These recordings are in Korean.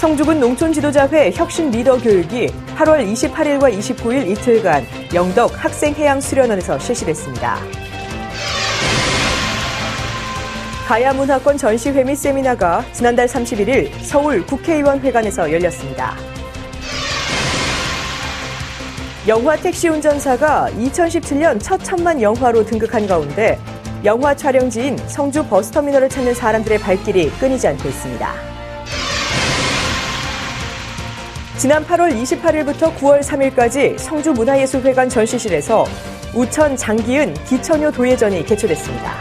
성주군 농촌지도자회 혁신 리더 교육이 8월 28일과 29일 이틀간 영덕 학생해양수련원에서 실시됐습니다. 가야문화권 전시회 및 세미나가 지난달 31일 서울 국회의원회관에서 열렸습니다. 영화 택시 운전사가 2017년 첫 천만 영화로 등극한 가운데 영화 촬영지인 성주 버스터미널을 찾는 사람들의 발길이 끊이지 않고 있습니다. 지난 8월 28일부터 9월 3일까지 성주문화예술회관 전시실에서 우천 장기은 기천요 도예전이 개최됐습니다.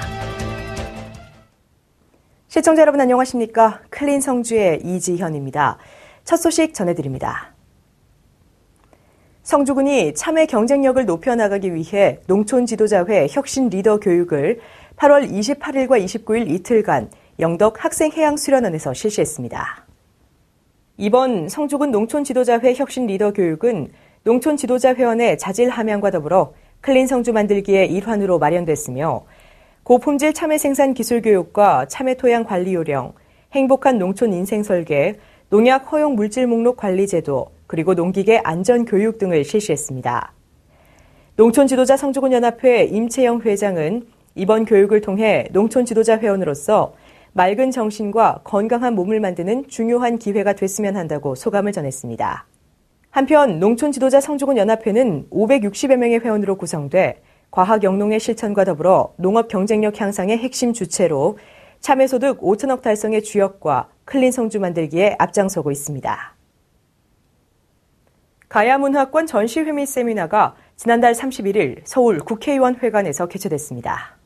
시청자 여러분 안녕하십니까? 클린 성주의 이지현입니다. 첫 소식 전해드립니다. 성주군이 참여 경쟁력을 높여나가기 위해 농촌지도자회 혁신 리더 교육을 8월 28일과 29일 이틀간 영덕 학생해양수련원에서 실시했습니다. 이번 성주군 농촌지도자회 혁신 리더 교육은 농촌지도자회원의 자질 함양과 더불어 클린 성주 만들기의 일환으로 마련됐으며 고품질 참외 생산 기술 교육과 참외 토양 관리 요령, 행복한 농촌 인생 설계, 농약 허용 물질 목록 관리 제도, 그리고 농기계 안전 교육 등을 실시했습니다. 농촌지도자 성주군 연합회 임채영 회장은 이번 교육을 통해 농촌지도자 회원으로서 맑은 정신과 건강한 몸을 만드는 중요한 기회가 됐으면 한다고 소감을 전했습니다. 한편 농촌지도자 성주군 연합회는 560여 명의 회원으로 구성돼 과학 영농의 실천과 더불어 농업 경쟁력 향상의 핵심 주체로 참외소득 5천억 달성의 주역과 클린 성주 만들기에 앞장서고 있습니다. 가야문화권 전시회 및 세미나가 지난달 31일 서울 국회의원회관에서 개최됐습니다.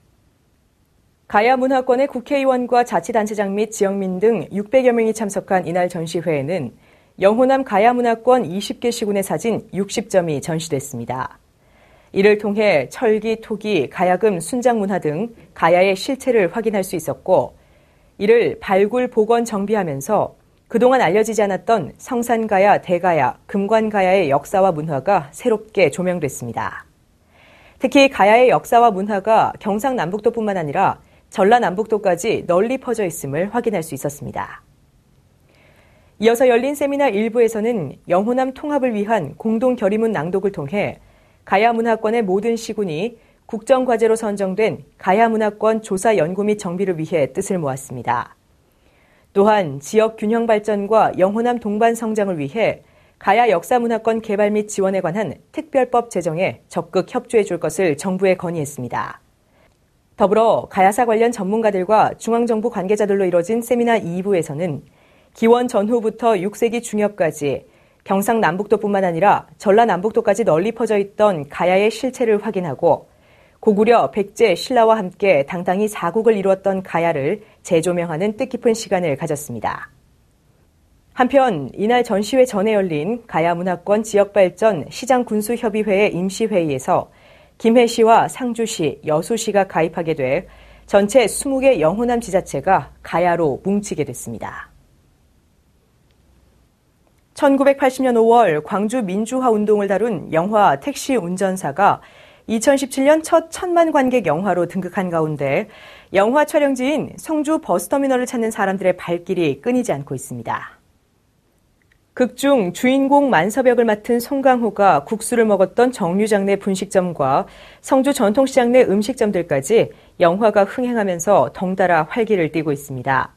가야문화권의 국회의원과 자치단체장 및 지역민 등 600여 명이 참석한 이날 전시회에는 영호남 가야문화권 20개 시군의 사진 60점이 전시됐습니다. 이를 통해 철기, 토기, 가야금, 순장문화 등 가야의 실체를 확인할 수 있었고 이를 발굴, 복원, 정비하면서 그동안 알려지지 않았던 성산가야, 대가야, 금관가야의 역사와 문화가 새롭게 조명됐습니다. 특히 가야의 역사와 문화가 경상남북도뿐만 아니라 전라남북도까지 널리 퍼져 있음을 확인할 수 있었습니다. 이어서 열린 세미나 1부에서는 영호남 통합을 위한 공동 결의문 낭독을 통해 가야문화권의 모든 시군이 국정과제로 선정된 가야문화권 조사 연구 및 정비를 위해 뜻을 모았습니다. 또한 지역 균형 발전과 영호남 동반 성장을 위해 가야 역사문화권 개발 및 지원에 관한 특별법 제정에 적극 협조해 줄 것을 정부에 건의했습니다. 더불어 가야사 관련 전문가들과 중앙정부 관계자들로 이뤄진 세미나 2부에서는 기원 전후부터 6세기 중엽까지 경상남북도뿐만 아니라 전라남북도까지 널리 퍼져 있던 가야의 실체를 확인하고 고구려, 백제, 신라와 함께 당당히 사국을 이루었던 가야를 재조명하는 뜻깊은 시간을 가졌습니다. 한편 이날 전시회 전에 열린 가야문화권 지역발전 시장군수협의회의 임시회의에서 김해시와 상주시, 여수시가 가입하게 돼 전체 20개 영호남 지자체가 가야로 뭉치게 됐습니다. 1980년 5월 광주 민주화 운동을 다룬 영화 택시 운전사가 2017년 첫 1000만 관객 영화로 등극한 가운데 영화 촬영지인 성주 버스터미널을 찾는 사람들의 발길이 끊이지 않고 있습니다. 극중 주인공 만섭역을 맡은 송강호가 국수를 먹었던 정류장 내 분식점과 성주 전통시장 내 음식점들까지 영화가 흥행하면서 덩달아 활기를 띠고 있습니다.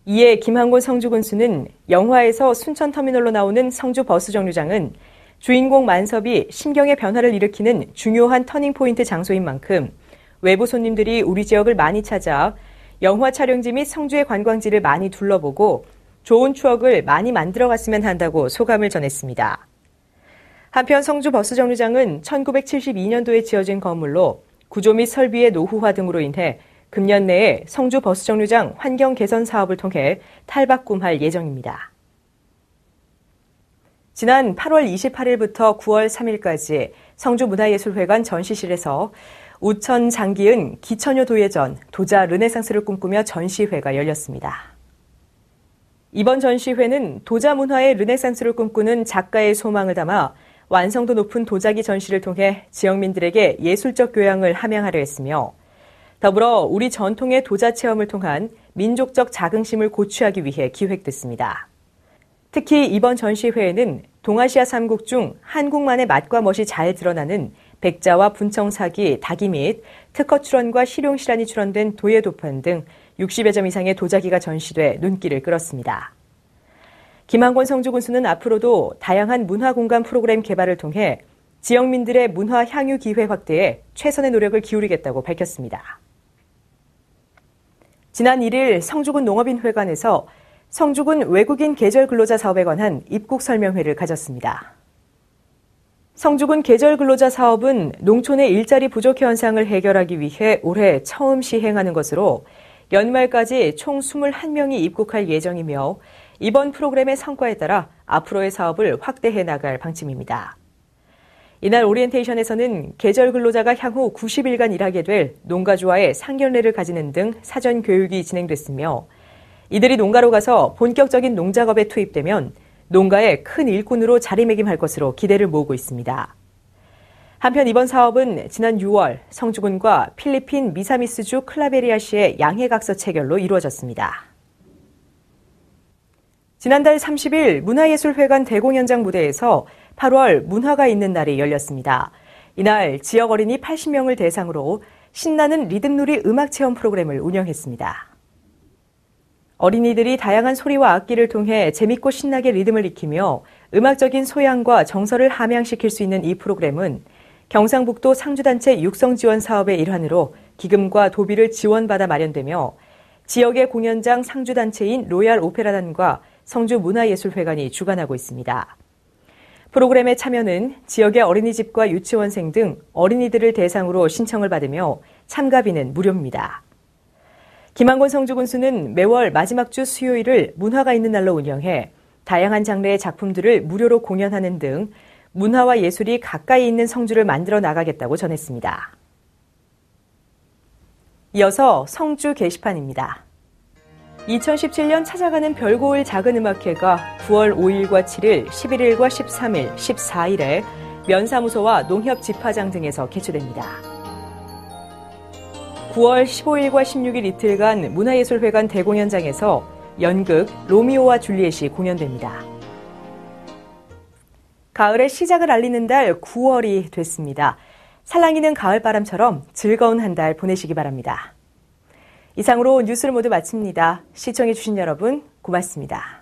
이에 김한곤 성주군수는 영화에서 순천터미널로 나오는 성주 버스 정류장은 주인공 만섭이 심경의 변화를 일으키는 중요한 터닝포인트 장소인 만큼 외부 손님들이 우리 지역을 많이 찾아 영화 촬영지 및 성주의 관광지를 많이 둘러보고 좋은 추억을 많이 만들어갔으면 한다고 소감을 전했습니다. 한편 성주 버스 정류장은 1972년도에 지어진 건물로 구조 및 설비의 노후화 등으로 인해 금년 내에 성주 버스 정류장 환경 개선 사업을 통해 탈바꿈할 예정입니다. 지난 8월 28일부터 9월 3일까지 성주문화예술회관 전시실에서 우천 장기은 기천요 도예전 도자 르네상스를 꿈꾸며 전시회가 열렸습니다. 이번 전시회는 도자 문화의 르네상스를 꿈꾸는 작가의 소망을 담아 완성도 높은 도자기 전시를 통해 지역민들에게 예술적 교양을 함양하려 했으며 더불어 우리 전통의 도자 체험을 통한 민족적 자긍심을 고취하기 위해 기획됐습니다. 특히 이번 전시회에는 동아시아 3국 중 한국만의 맛과 멋이 잘 드러나는 백자와 분청사기, 다기 및 특허 출원과 실용 실안이 출원된 도예도판 등 60여 점 이상의 도자기가 전시돼 눈길을 끌었습니다. 김한권 성주군수는 앞으로도 다양한 문화공간 프로그램 개발을 통해 지역민들의 문화 향유 기회 확대에 최선의 노력을 기울이겠다고 밝혔습니다. 지난 1일 성주군 농업인회관에서 성주군 외국인 계절 근로자 사업에 관한 입국 설명회를 가졌습니다. 성주군 계절 근로자 사업은 농촌의 일자리 부족 현상을 해결하기 위해 올해 처음 시행하는 것으로 연말까지 총 21명이 입국할 예정이며 이번 프로그램의 성과에 따라 앞으로의 사업을 확대해 나갈 방침입니다. 이날 오리엔테이션에서는 계절 근로자가 향후 90일간 일하게 될 농가주와의 상견례를 가지는 등 사전 교육이 진행됐으며 이들이 농가로 가서 본격적인 농작업에 투입되면 농가의 큰 일꾼으로 자리매김할 것으로 기대를 모으고 있습니다. 한편 이번 사업은 지난 6월 성주군과 필리핀 미사미스주 클라베리아시의 양해각서 체결로 이루어졌습니다. 지난달 30일 문화예술회관 대공연장 무대에서 8월 문화가 있는 날이 열렸습니다. 이날 지역 어린이 80명을 대상으로 신나는 리듬놀이 음악체험 프로그램을 운영했습니다. 어린이들이 다양한 소리와 악기를 통해 재밌고 신나게 리듬을 익히며 음악적인 소양과 정서를 함양시킬 수 있는 이 프로그램은 경상북도 상주단체 육성지원 사업의 일환으로 기금과 도비를 지원받아 마련되며 지역의 공연장 상주단체인 로얄 오페라단과 성주문화예술회관이 주관하고 있습니다. 프로그램의 참여는 지역의 어린이집과 유치원생 등 어린이들을 대상으로 신청을 받으며 참가비는 무료입니다. 김한권 성주군수는 매월 마지막 주 수요일을 문화가 있는 날로 운영해 다양한 장르의 작품들을 무료로 공연하는 등 문화와 예술이 가까이 있는 성주를 만들어 나가겠다고 전했습니다. 이어서 성주 게시판입니다. 2017년 찾아가는 별고을 작은음악회가 9월 5일과 7일, 11일과 13일, 14일에 면사무소와 농협집화장 등에서 개최됩니다. 9월 15일과 16일 이틀간 문화예술회관 대공연장에서 연극 로미오와 줄리엣이 공연됩니다. 가을의 시작을 알리는 달 9월이 됐습니다. 살랑이는 가을바람처럼 즐거운 한 달 보내시기 바랍니다. 이상으로 뉴스를 모두 마칩니다. 시청해주신 여러분 고맙습니다.